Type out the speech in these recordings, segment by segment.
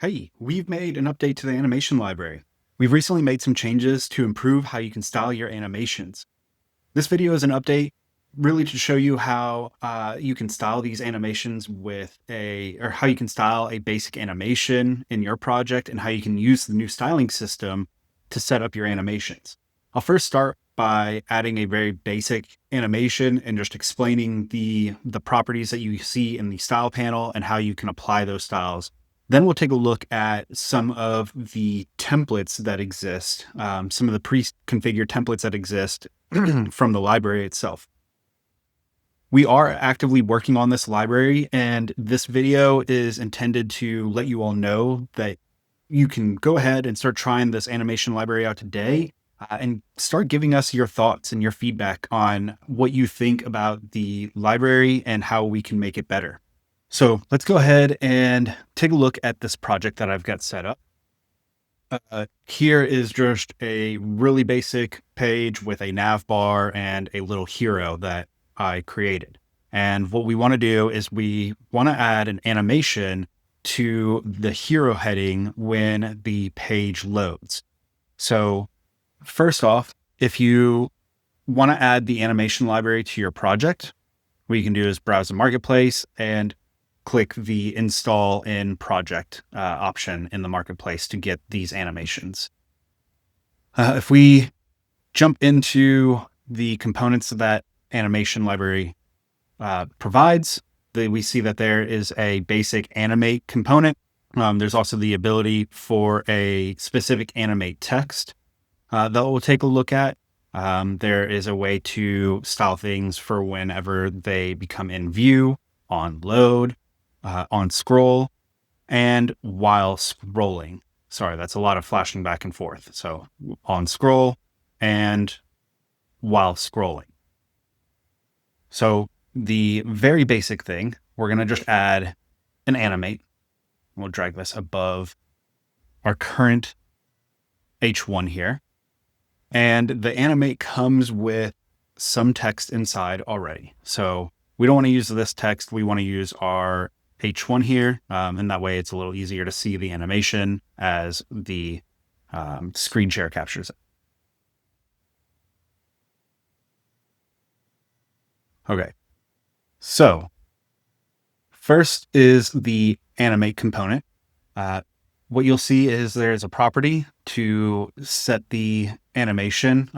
Hey, we've made an update to the animation library. We've recently made some changes to improve how you can style your animations. This video is an update really to show you how you can style these animations or how you can style a basic animation in your project and how you can use the new styling system to set up your animations. I'll first start by adding a very basic animation and just explaining the properties that you see in the style panel and how you can apply those styles. Then we'll take a look at some of the templates that exist, some of the pre-configured templates that exist from the library itself. We are actively working on this library, and this video is intended to let you all know that you can go ahead and start trying this animation library out today and start giving us your thoughts and your feedback on what you think about the library and how we can make it better. So let's go ahead and take a look at this project that I've got set up. Here is just a really basic page with a nav bar and a little hero that I created. And what we want to do is we want to add an animation to the hero heading when the page loads. So first off, if you want to add the animation library to your project, what you can do is browse the marketplace and click the install in project option in the marketplace to get these animations. If we jump into the components that animation library provides, we see that there is a basic animate component. There's also the ability for a specific animate text that we'll take a look at. There is a way to style things for whenever they become in view, on load, on scroll, and while scrolling. Sorry, that's a lot of flashing back and forth. So on scroll and while scrolling. So the very basic thing, we're going to just add an animate. We'll drag this above our current H1 here. And the animate comes with some text inside already. So we don't want to use this text. We want to use our H1 here. And that way it's a little easier to see the animation as the screen share captures it. Okay. So first is the animate component. What you'll see is there's a property to set the animation.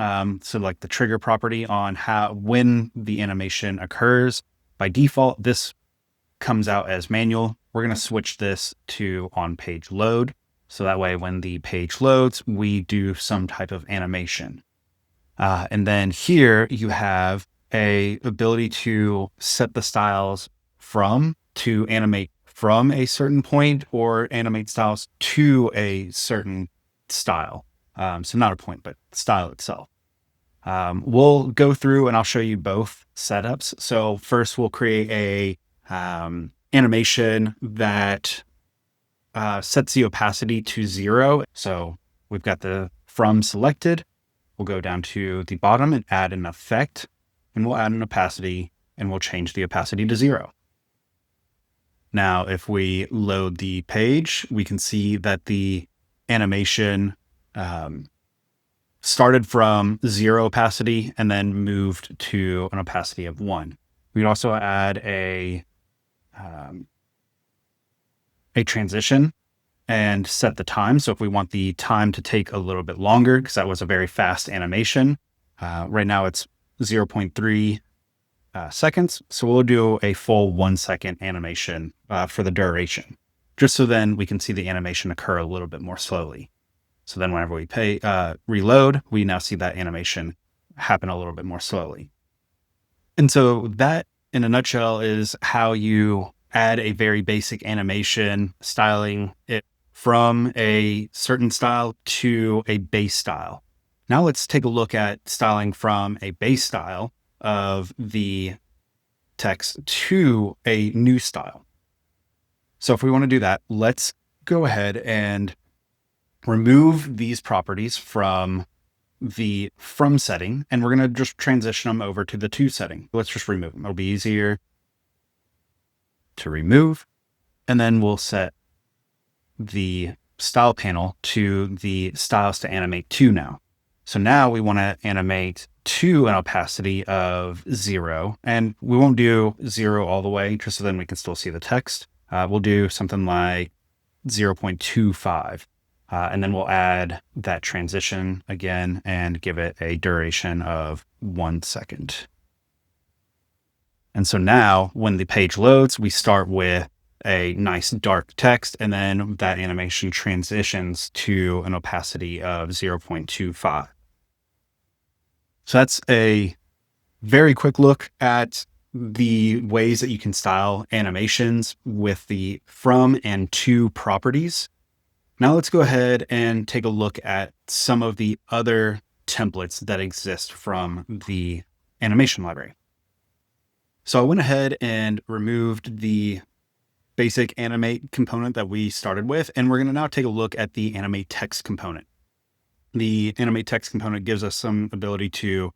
So like the trigger property on when the animation occurs. By default, this comes out as manual. We're going to switch this to on page load. So that way, when the page loads, we do some type of animation. And then here you have a ability to set the styles to animate from a certain point or animate styles to a certain style. So not a point, but style itself. We'll go through and I'll show you both setups. So first we'll create a animation that sets the opacity to 0. So we've got the from selected. We'll go down to the bottom and add an effect, and we'll add an opacity, and we'll change the opacity to 0. Now, if we load the page, we can see that the animation started from 0 opacity and then moved to an opacity of 1. We'd also add a transition and set the time. So if we want the time to take a little bit longer, because that was a very fast animation, right now it's 0.3 seconds. So we'll do a full 1 second animation for the duration, just so then we can see the animation occur a little bit more slowly. So then whenever we reload, we now see that animation happen a little bit more slowly. And so that, in a nutshell, is how you add a very basic animation, styling it from a certain style to a base style. Now let's take a look at styling from a base style of the text to a new style. So if we want to do that, let's go ahead and remove these properties from the from setting, and we're going to just transition them over to the to setting. Let's just remove them. It'll be easier to remove. And then we'll set the style panel to the styles to animate to now. So now we want to animate to an opacity of 0, and we won't do 0 all the way just so then we can still see the text. We'll do something like 0.25. And then we'll add that transition again and give it a duration of 1 second. And so now when the page loads, we start with a nice dark text, and then that animation transitions to an opacity of 0.25. So that's a very quick look at the ways that you can style animations with the from and to properties. Now let's go ahead and take a look at some of the other templates that exist from the animation library. So I went ahead and removed the basic Animate component that we started with, and we're going to now take a look at the Animate text component. The Animate text component gives us some ability to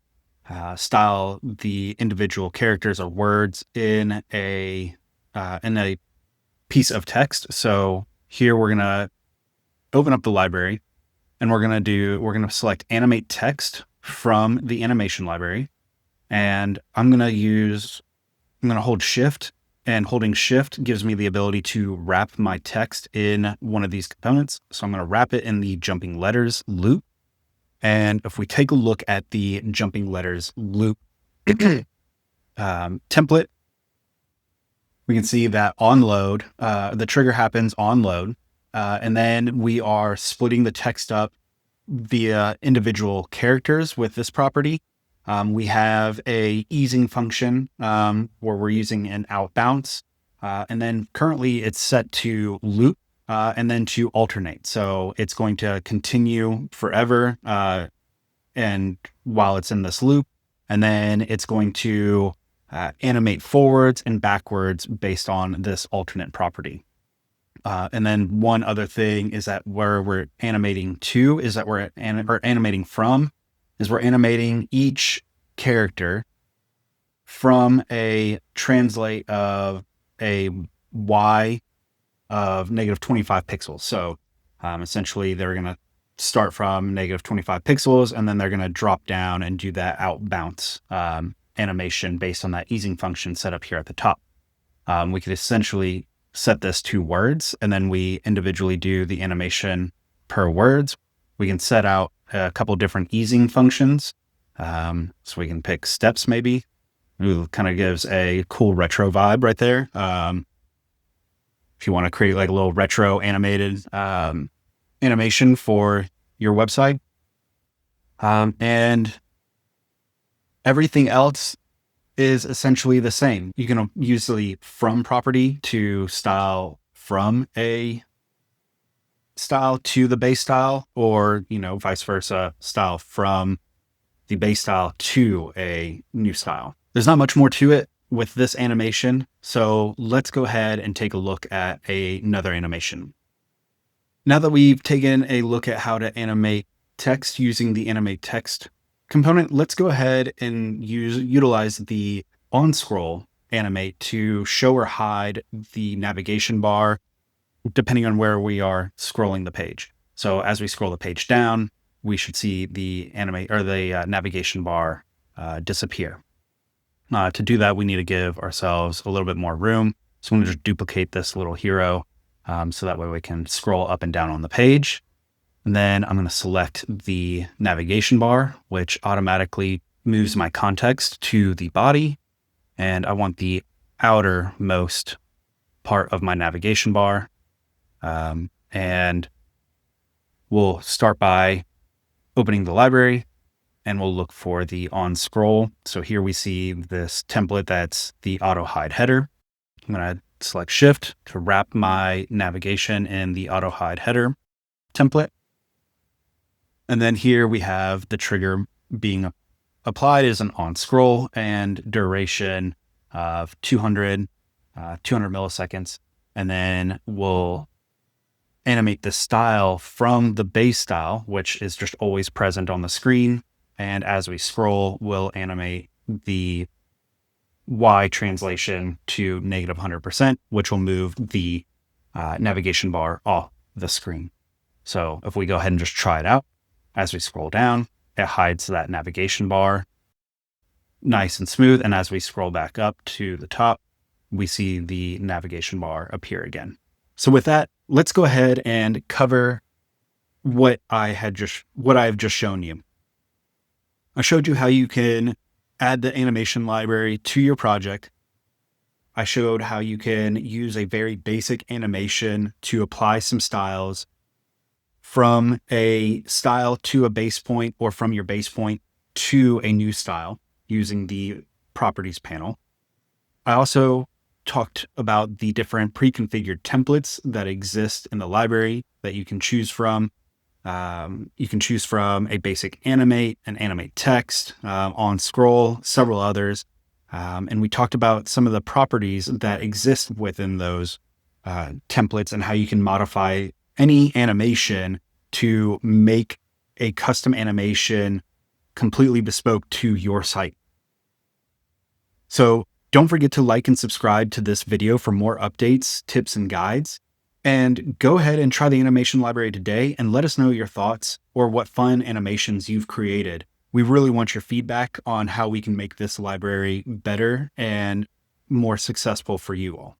style the individual characters or words in a piece of text. So here we're going to open up the library, and we're going to select Animate text from the animation library. And I'm going to hold Shift, and holding Shift gives me the ability to wrap my text in one of these components. So I'm going to wrap it in the jumping letters loop. And if we take a look at the jumping letters loop template, we can see that on load, the trigger happens on load. And then we are splitting the text up via individual characters with this property. We have a easing function where we're using an out bounce. And then currently it's set to loop and then to alternate. So it's going to continue forever and while it's in this loop. And then it's going to animate forwards and backwards based on this alternate property. And then one other thing is that where we're animating to is that we're animating from is we're animating each character from a translate of a Y of -25 pixels. So essentially they're going to start from -25 pixels, and then they're going to drop down and do that out bounce animation based on that easing function set up here at the top. We could essentially set this to words, and then we individually do the animation per words. We can set out a couple different easing functions. So we can pick steps maybe. Ooh, kind of gives a cool retro vibe right there. If you want to create like a little retro animated animation for your website. And everything else is essentially the same. You can use the from property to style from a style to the base style, or, vice versa, style from the base style to a new style. There's not much more to it with this animation. So let's go ahead and take a look at another animation. Now that we've taken a look at how to animate text using the Animate text component, let's go ahead and utilize the on scroll animate to show or hide the navigation bar depending on where we are scrolling the page. So as we scroll the page down, we should see the navigation bar disappear. To do that, we need to give ourselves a little bit more room. So I'm going to just duplicate this little hero so that way we can scroll up and down on the page. And then I'm going to select the navigation bar, which automatically moves my context to the body. And I want the outermost part of my navigation bar. And we'll start by opening the library, and we'll look for the on scroll. So here we see this template that's the auto hide header. I'm going to select Shift to wrap my navigation in the auto hide header template. And then here we have the trigger being applied as an on scroll and duration of 200 milliseconds. And then we'll animate the style from the base style, which is just always present on the screen. And as we scroll, we'll animate the Y translation to -100%, which will move the navigation bar off the screen. So if we go ahead and just try it out, as we scroll down, it hides that navigation bar nice and smooth. And as we scroll back up to the top, we see the navigation bar appear again. So with that, let's go ahead and cover what I've just shown you. I showed you how you can add the animation library to your project. I showed how you can use a very basic animation to apply some styles from a style to a base point, or from your base point to a new style using the properties panel. I also talked about the different pre-configured templates that exist in the library that you can choose from. You can choose from a basic Animate, an Animate text, on scroll, several others. And we talked about some of the properties that exist within those templates and how you can modify any animation to make a custom animation completely bespoke to your site. So don't forget to like and subscribe to this video for more updates, tips, and guides. And go ahead and try the animation library today and let us know your thoughts or what fun animations you've created. We really want your feedback on how we can make this library better and more successful for you all.